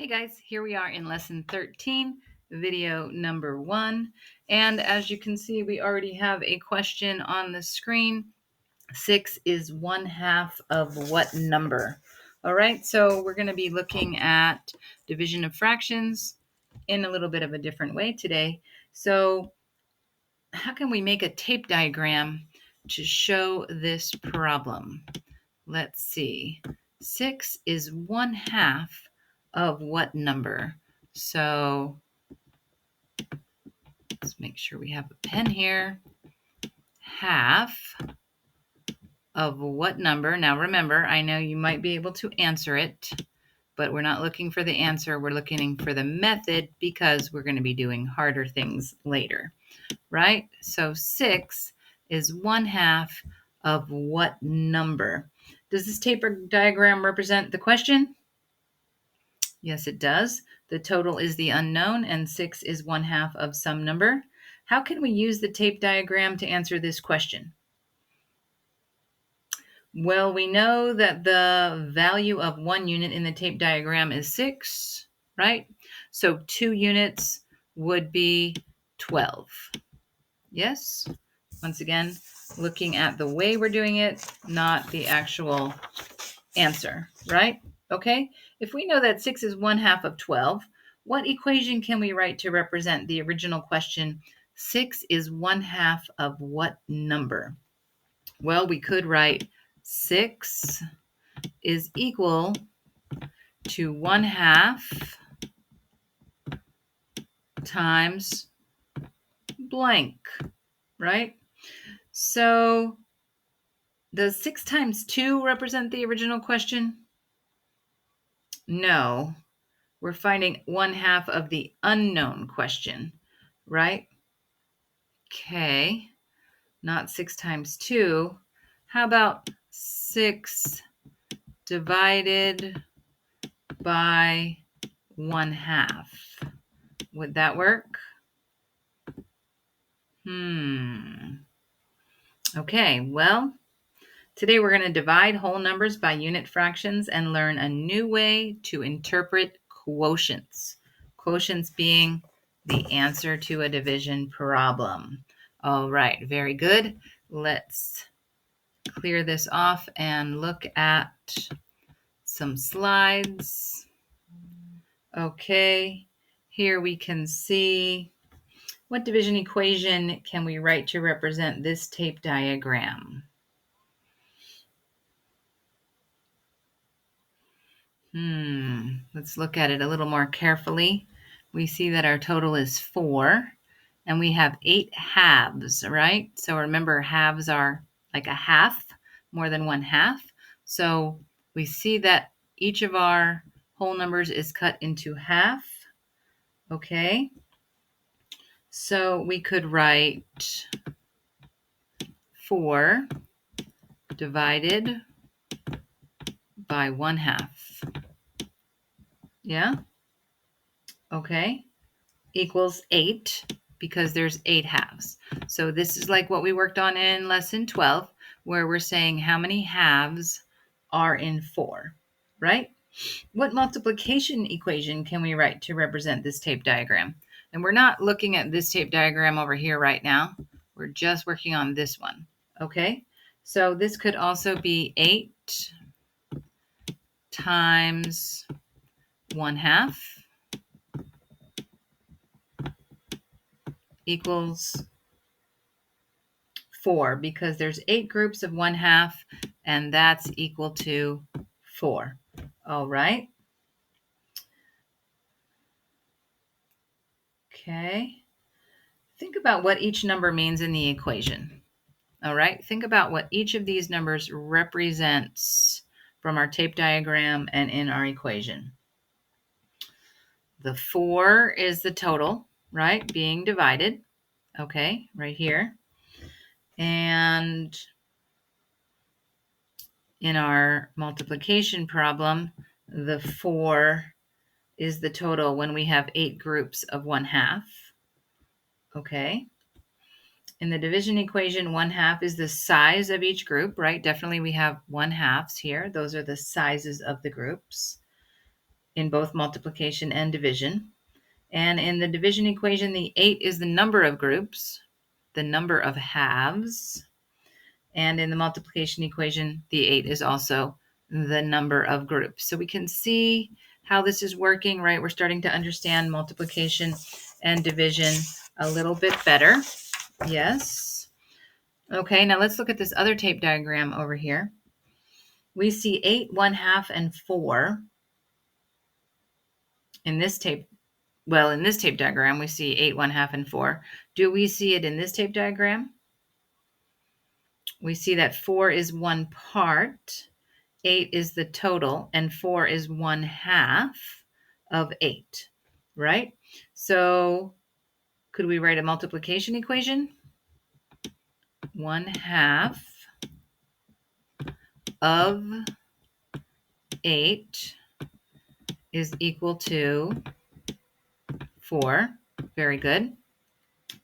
Hey guys, here we are in lesson 13, video number 1. And as you can see, we already have a question on the screen. 6 is 1/2 of what number? All right, so we're going to be looking at division of fractions in a little bit of a different way today. So how can we make a tape diagram to show this problem? Let's see. 6 is 1/2 of what number? So let's make sure we have a pen here. Half of what number? Now remember, I know you might be able to answer it, but we're not looking for the answer. We're looking for the method because we're going to be doing harder things later, right? So 6 is 1/2 of what number? Does this tape diagram represent the question? Yes, it does. The total is the unknown, and 6 is 1/2 of some number. How can we use the tape diagram to answer this question? Well, we know that the value of 1 unit in the tape diagram is 6, right? So 2 units would be 12. Yes? Once again, looking at the way we're doing it, not the actual answer, right? Okay, if we know that 6 is 1/2 of 12, what equation can we write to represent the original question? 6 is 1/2 of what number? Well, we could write 6 is equal to 1/2 times blank, right? So does 6 times 2 represent the original question? No. We're finding 1/2 of the unknown question, right? Okay, not 6 times 2. How about 6 divided by 1/2? Would that work? Okay, well, today we're going to divide whole numbers by unit fractions and learn a new way to interpret quotients. Quotients being the answer to a division problem. All right, very good. Let's clear this off and look at some slides. Okay, here we can see what division equation can we write to represent this tape diagram? Let's look at it a little more carefully. We see that our total is 4, and we have 8 halves, right? So remember, halves are like a half, more than 1/2. So we see that each of our whole numbers is cut into half, okay? So we could write 4 divided by 1/2. Yeah? Okay. Equals 8 because there's 8 halves. So this is like what we worked on in lesson 12, where we're saying how many halves are in 4, right? What multiplication equation can we write to represent this tape diagram? And we're not looking at this tape diagram over here right now. We're just working on this one, okay? So this could also be 8 times 1/2 equals 4 because there's 8 groups of 1/2 and that's equal to 4. All right. Okay. Think about what each number means in the equation. All right. Think about what each of these numbers represents from our tape diagram and in our equation. The 4 is the total, right? Being divided. Okay, right here. And in our multiplication problem, the 4 is the total when we have 8 groups of 1/2. Okay. In the division equation, 1/2 is the size of each group, right? Definitely we have 1/2s here. Those are the sizes of the groups. in both multiplication and division. And in the division equation, the 8 is the number of groups, the number of halves. And in the multiplication equation, the 8 is also the number of groups. So we can see how this is working, right? We're starting to understand multiplication and division a little bit better. Yes. Okay, now let's look at this other tape diagram over here. We see 8, 1/2, and 4 in this tape. Well, in this tape diagram, we see 8, 1/2, and 4. Do we see it in this tape diagram? We see that 4 is one part, 8 is the total, and 4 is 1/2 of 8, right? So could we write a multiplication equation? 1/2 of 8 is equal to 4. Very good.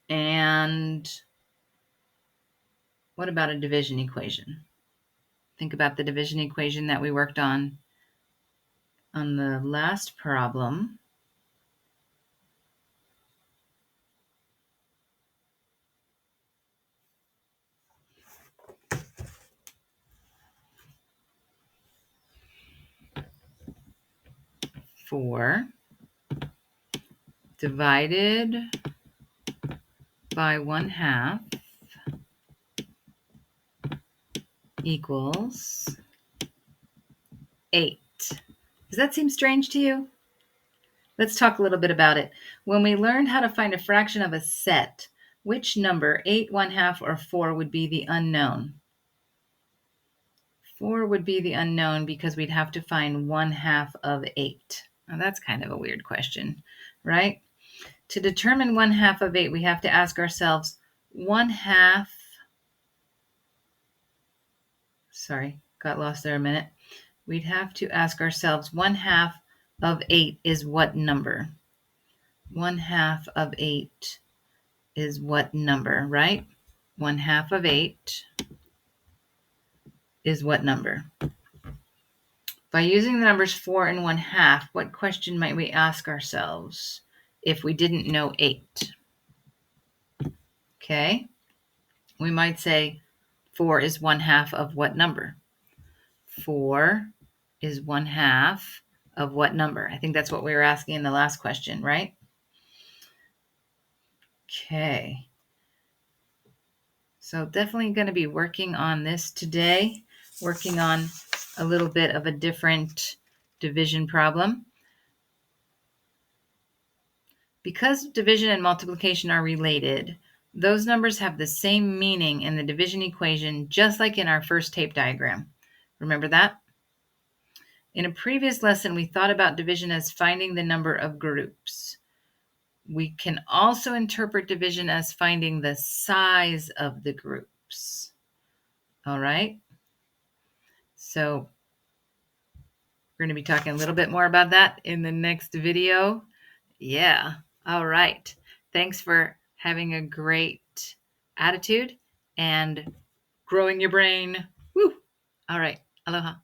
And what about a division equation? Think about the division equation that we worked on the last problem. Four divided by 1/2 equals 8. Does that seem strange to you? Let's talk a little bit about it. When we learned how to find a fraction of a set, which number, 8, 1/2, or 4, would be the unknown? 4 would be the unknown because we'd have to find 1/2 of 8. Now that's kind of a weird question, right? To determine 1/2 of 8, we have to ask ourselves 1/2. Sorry, got lost there a minute. We'd have to ask ourselves 1/2 of 8 is what number? 1/2 of 8 is what number, right? 1/2 of 8 is what number? By using the numbers 4 and 1/2, what question might we ask ourselves if we didn't know 8? Okay, we might say 4 is 1/2 of what number? 4 is 1/2 of what number? I think that's what we were asking in the last question, right? Okay. So definitely going to be working on this today, working on a little bit of a different division problem. Because division and multiplication are related, those numbers have the same meaning in the division equation, just like in our first tape diagram. Remember that? In a previous lesson, we thought about division as finding the number of groups. We can also interpret division as finding the size of the groups. All right? So we're going to be talking a little bit more about that in the next video. Yeah. All right. Thanks for having a great attitude and growing your brain. Woo. All right. Aloha.